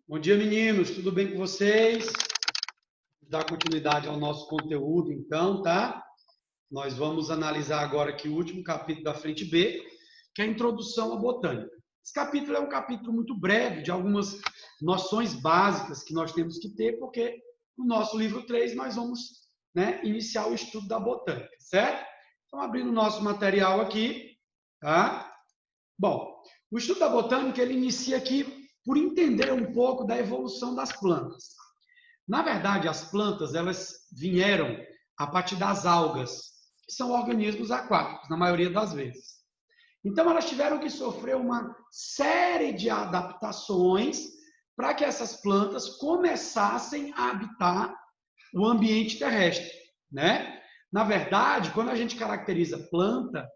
Bom dia, meninos. Tudo bem com vocês? Vou dar continuidade ao nosso conteúdo, então, tá? Nós vamos analisar agora aqui o último capítulo da frente B, que é a introdução à botânica. Esse capítulo é um capítulo muito breve, de algumas noções básicas que nós temos que ter, porque no nosso livro 3 nós vamos, iniciar o estudo da botânica, certo? Então, abrindo o nosso material aqui, tá? Bom, o estudo da botânica, ele inicia aqui por entender um pouco da evolução das plantas. Na verdade, as plantas, elas vieram a partir das algas, que são organismos aquáticos, na maioria das vezes. Então, elas tiveram que sofrer uma série de adaptações para que essas plantas começassem a habitar o ambiente terrestre, né? Na verdade, quando a gente caracteriza planta,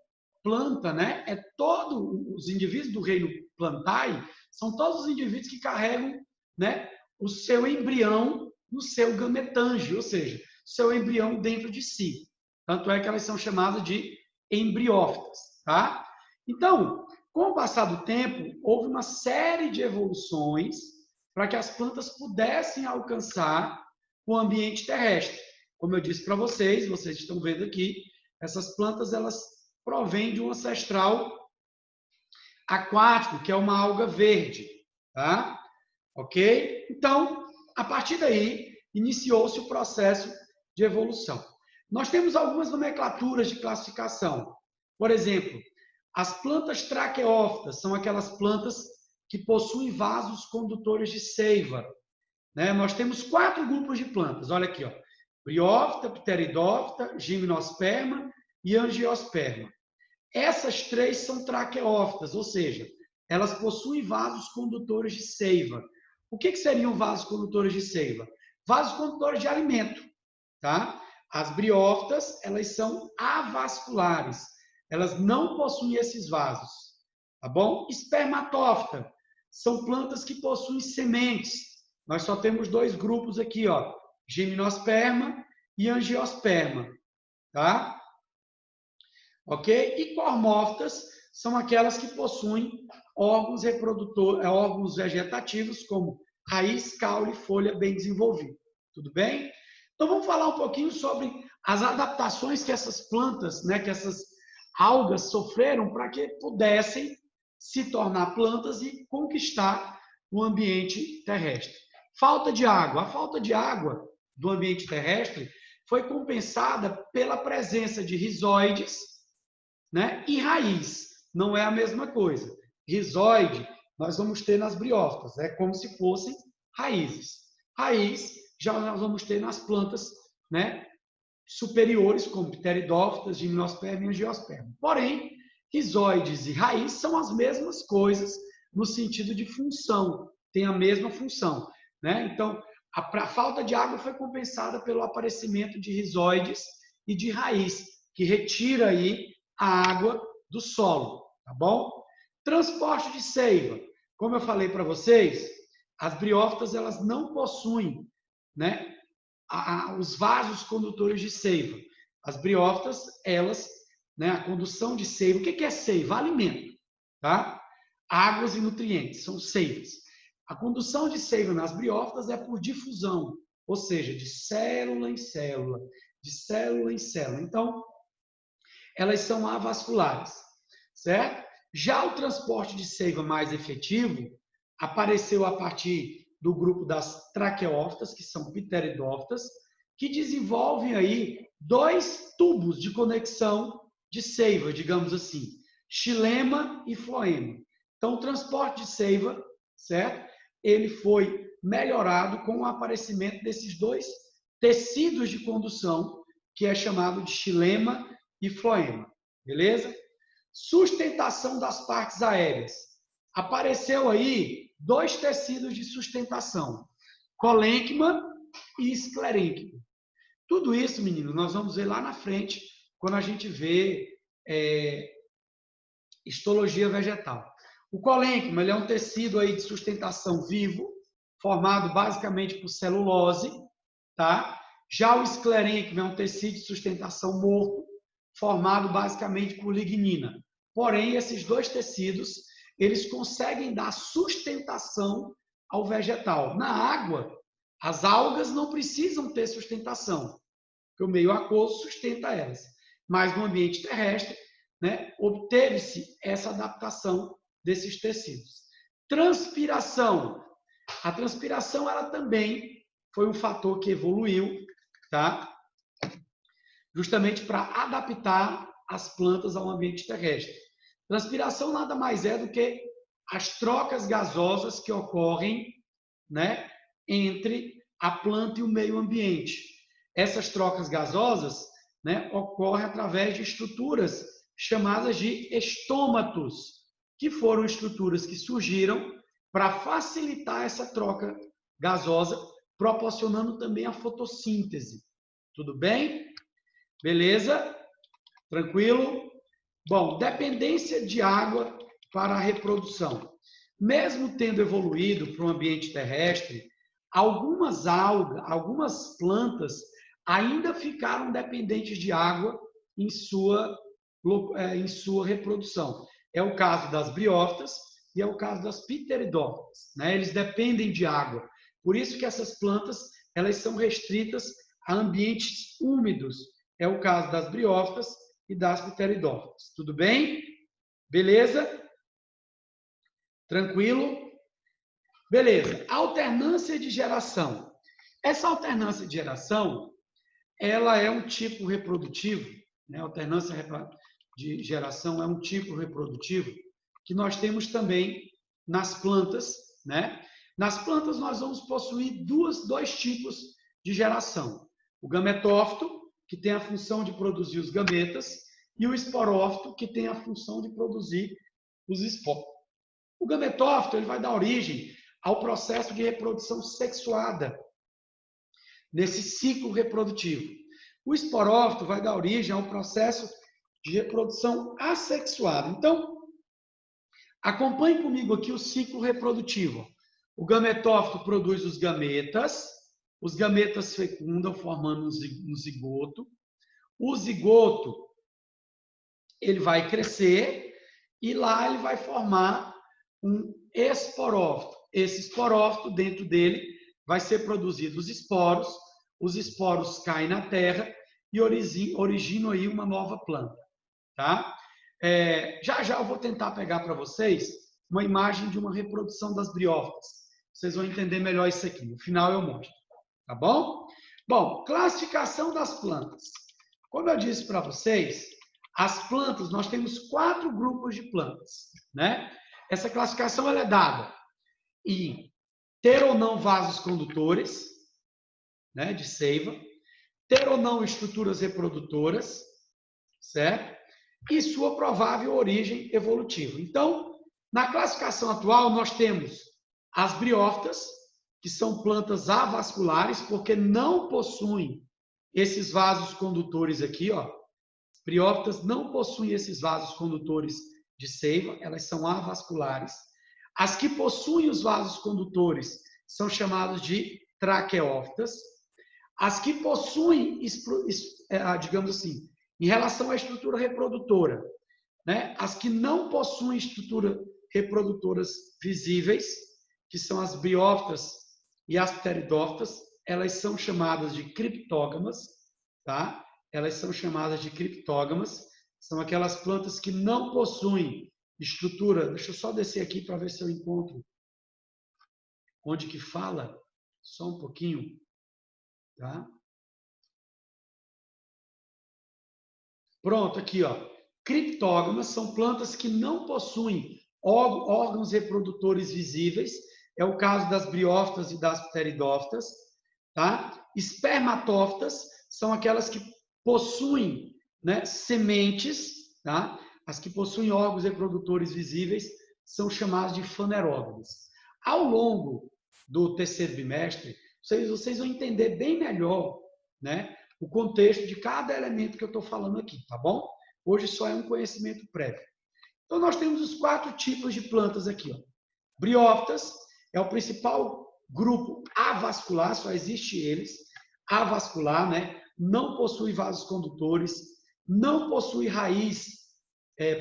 é todos os indivíduos do reino plantae, são todos os indivíduos que carregam, o seu embrião no seu gametângio, ou seja, seu embrião dentro de si. Tanto é que elas são chamadas de embriófitas, tá? Então, com o passar do tempo, houve uma série de evoluções para que as plantas pudessem alcançar o ambiente terrestre. Como eu disse para vocês estão vendo aqui, essas plantas, elas provêm de um ancestral aquático, que é uma alga verde, tá? Ok? Então, a partir daí, iniciou-se o processo de evolução. Nós temos algumas nomenclaturas de classificação. Por exemplo, as plantas traqueófitas são aquelas plantas que possuem vasos condutores de seiva. Nós temos 4 grupos de plantas. Olha aqui, ó. Briófita, Pteridófita, Gimnosperma e Angiosperma. Essas 3 são traqueófitas, ou seja, elas possuem vasos condutores de seiva. O que seriam vasos condutores de seiva? Vasos condutores de alimento, tá? As briófitas, elas são avasculares. Elas não possuem esses vasos, tá bom? Espermatófita são plantas que possuem sementes. Nós só temos 2 grupos aqui, ó, Gimnosperma e Angiosperma, tá? Ok? E cormófitas são aquelas que possuem órgãos reprodutores, órgãos vegetativos, como raiz, caule e folha bem desenvolvido. Tudo bem? Então, vamos falar um pouquinho sobre as adaptações que essas plantas, que essas algas sofreram para que pudessem se tornar plantas e conquistar o ambiente terrestre. Falta de água. A falta de água do ambiente terrestre foi compensada pela presença de rizóides, e raiz. Não é a mesma coisa. Rizóide nós vamos ter nas briófitas, é como se fossem raízes. Raiz já nós vamos ter nas plantas, superiores, como pteridófitas, gimnosperma e angiosperma. Porém, rizóides e raiz são as mesmas coisas no sentido de função, tem a mesma função. Então, a falta de água foi compensada pelo aparecimento de rizóides e de raiz, que retira aí a água do solo, tá bom? Transporte de seiva. Como eu falei para vocês, as briófitas, elas não possuem, os vasos condutores de seiva. As briófitas, elas, a condução de seiva. O que é seiva? Alimento, tá? Águas e nutrientes, são seivas. A condução de seiva nas briófitas é por difusão, ou seja, de célula em célula, de célula em célula. Então, elas são avasculares, certo? Já o transporte de seiva mais efetivo apareceu a partir do grupo das traqueófitas, que são pteridófitas, que desenvolvem aí 2 tubos de conexão de seiva, digamos assim, xilema e floema. Então, o transporte de seiva, certo? Ele foi melhorado com o aparecimento desses 2 tecidos de condução, que é chamado de xilema e floema, beleza? Sustentação das partes aéreas. Apareceu aí 2 tecidos de sustentação, colênquima e esclerênquima. Tudo isso, menino, nós vamos ver lá na frente, quando a gente vê histologia vegetal. O colênquima, ele é um tecido aí de sustentação vivo, formado basicamente por celulose, tá? Já o esclerênquima é um tecido de sustentação morto, formado basicamente por lignina. Porém, esses 2 tecidos, eles conseguem dar sustentação ao vegetal. Na água, as algas não precisam ter sustentação, porque o meio aquoso sustenta elas. Mas no ambiente terrestre, né, obteve-se essa adaptação desses tecidos. Transpiração. A transpiração ela também foi um fator que evoluiu, tá? Justamente para adaptar as plantas ao ambiente terrestre. Transpiração nada mais é do que as trocas gasosas que ocorrem, né, entre a planta e o meio ambiente. Essas trocas gasosas, né, ocorrem através de estruturas chamadas de estômatos, que foram estruturas que surgiram para facilitar essa troca gasosa, proporcionando também a fotossíntese. Tudo bem? Beleza? Tranquilo? Bom, dependência de água para a reprodução. Mesmo tendo evoluído para o ambiente terrestre, algumas algas, algumas plantas ainda ficaram dependentes de água em sua reprodução. É o caso das briófitas e é o caso das pteridófitas, né? Eles dependem de água. Por isso que essas plantas elas são restritas a ambientes úmidos. É o caso das briófitas e das pteridófitas. Tudo bem? Beleza? Tranquilo? Beleza. Alternância de geração. Essa alternância de geração, ela é um tipo reprodutivo, né? Alternância de geração é um tipo reprodutivo que nós temos também nas plantas, né? Nas plantas nós vamos possuir dois tipos de geração. O gametófito, que tem a função de produzir os gametas, e o esporófito, que tem a função de produzir os esporos. O gametófito ele vai dar origem ao processo de reprodução sexuada, nesse ciclo reprodutivo. O esporófito vai dar origem ao processo de reprodução assexuada. Então, acompanhe comigo aqui o ciclo reprodutivo. O gametófito produz os gametas fecundam, formando um zigoto. O zigoto ele vai crescer e lá ele vai formar um esporófito. Esse esporófito, dentro dele, vai ser produzido os esporos caem na terra e originam aí uma nova planta. Tá? Já eu vou tentar pegar para vocês uma imagem de uma reprodução das briófitas. Vocês vão entender melhor isso aqui. No final eu mostro. Tá bom? Bom, classificação das plantas. Como eu disse para vocês, as plantas, nós temos 4 grupos de plantas, né? Essa classificação ela é dada em ter ou não vasos condutores, né, de seiva, ter ou não estruturas reprodutoras, certo? E sua provável origem evolutiva. Então, na classificação atual, nós temos as briófitas, que são plantas avasculares, porque não possuem esses vasos condutores aqui, ó. As briófitas não possuem esses vasos condutores de seiva, elas são avasculares. As que possuem os vasos condutores são chamadas de traqueófitas. As que possuem, digamos assim, em relação à estrutura reprodutora, né? As que não possuem estrutura reprodutoras visíveis, que são as briófitas e as pteridófitas, elas são chamadas de criptógamas, tá? Elas são chamadas de criptógamas, são aquelas plantas que não possuem estrutura. Deixa eu só descer aqui para ver se eu encontro onde que fala, só um pouquinho, tá? Pronto, aqui, ó. Criptógamas são plantas que não possuem órgãos reprodutores visíveis. É o caso das briófitas e das pteridófitas, tá? Espermatófitas são aquelas que possuem, né, sementes, tá? As que possuem órgãos reprodutores visíveis são chamadas de fanerógamas. Ao longo do terceiro bimestre, vocês vão entender bem melhor, né, o contexto de cada elemento que eu estou falando aqui, tá bom? Hoje só é um conhecimento prévio. Então, nós temos os 4 tipos de plantas aqui, ó. Briófitas é o principal grupo avascular, só existe eles, avascular, né? Não possui vasos condutores, não possui raiz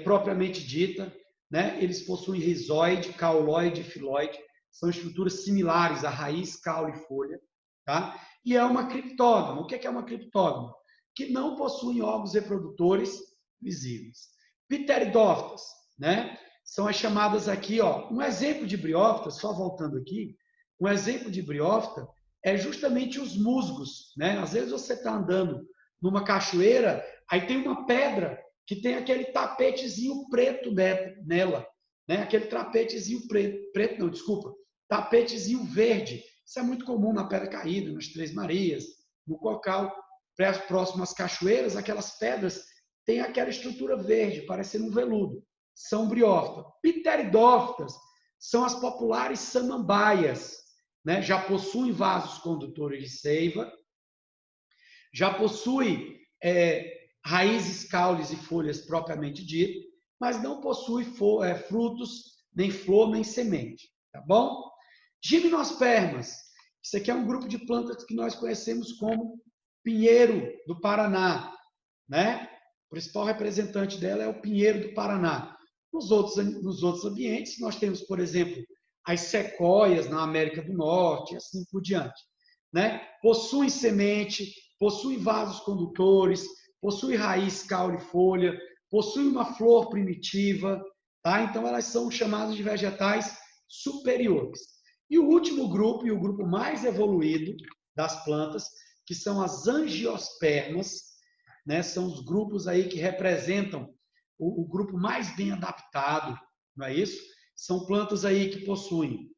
propriamente dita, né? Eles possuem rizoide, cauloide, filóide, são estruturas similares a raiz, caule e folha, tá? E é uma criptógama. O que é uma criptógama? Que não possuem órgãos reprodutores visíveis. Pteridófitas, né? São as chamadas aqui, ó, um exemplo de briófita, só voltando aqui, um exemplo de briófita é justamente os musgos, né? Às vezes você está andando numa cachoeira, aí tem uma pedra que tem aquele tapetezinho preto nela, né? Aquele tapetezinho preto não, desculpa, tapetezinho verde. Isso é muito comum na Pedra Caída, nas Três Marias, no Cocal, próximo às cachoeiras, aquelas pedras têm aquela estrutura verde, parecendo um veludo. São briófitas. Pteridófitas são as populares samambaias, né? Já possuem vasos condutores de seiva, já possui raízes, caules e folhas propriamente dito, mas não possui frutos, nem flor, nem semente, tá bom? Gimnospermas. Isso aqui é um grupo de plantas que nós conhecemos como pinheiro do Paraná, né? O principal representante dela é o pinheiro do Paraná. Nos outros ambientes, nós temos, por exemplo, as sequoias na América do Norte, e assim por diante, né? Possuem semente, possuem vasos condutores, possuem raiz, caule e folha, possuem uma flor primitiva, tá? Então, elas são chamadas de vegetais superiores. E o último grupo, e o grupo mais evoluído das plantas, que são as angiospermas, né? São os grupos aí que representam o grupo mais bem adaptado, não é isso? São plantas aí que possuem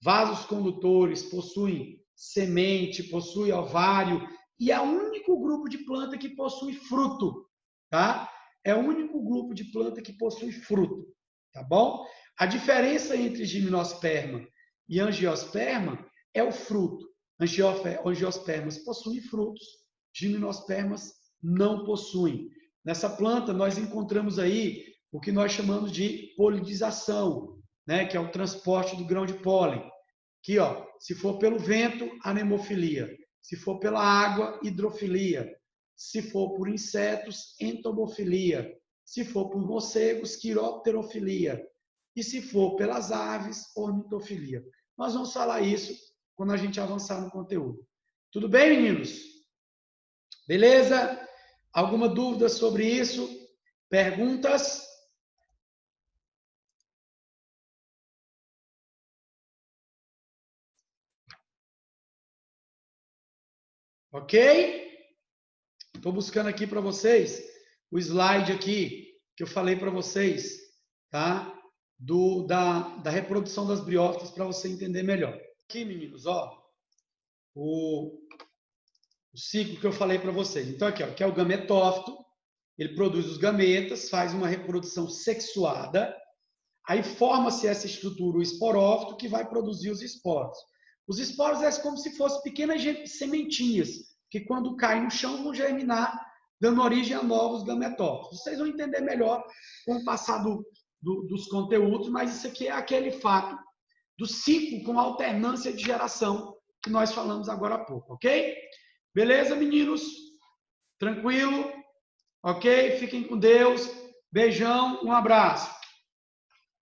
vasos condutores, possuem semente, possuem ovário, e é o único grupo de planta que possui fruto, tá? É o único grupo de planta que possui fruto, tá bom? A diferença entre gimnosperma e angiosperma é o fruto. Angiospermas possuem frutos, gimnospermas não possuem. Nessa planta, nós encontramos aí o que nós chamamos de polinização, né? Que é o transporte do grão de pólen. Aqui, ó, se for pelo vento, anemofilia. Se for pela água, hidrofilia. Se for por insetos, entomofilia. Se for por morcegos, quiropterofilia. E se for pelas aves, ornitofilia. Nós vamos falar isso quando a gente avançar no conteúdo. Tudo bem, meninos? Beleza? Alguma dúvida sobre isso? Perguntas? Ok? Estou buscando aqui para vocês o slide aqui que eu falei para vocês, tá? Da reprodução das briófitas para você entender melhor. Aqui, meninos, ó, o ciclo que eu falei para vocês. Então, aqui, ó, que é o gametófito, ele produz os gametas, faz uma reprodução sexuada, aí forma-se essa estrutura, o esporófito, que vai produzir os esporos. Os esporos é como se fossem pequenas sementinhas, que quando caem no chão vão germinar, dando origem a novos gametófitos. Vocês vão entender melhor com o passar dos conteúdos, mas isso aqui é aquele fato do ciclo com alternância de geração que nós falamos agora há pouco, ok? Beleza, meninos? Tranquilo? Ok? Fiquem com Deus. Beijão, um abraço.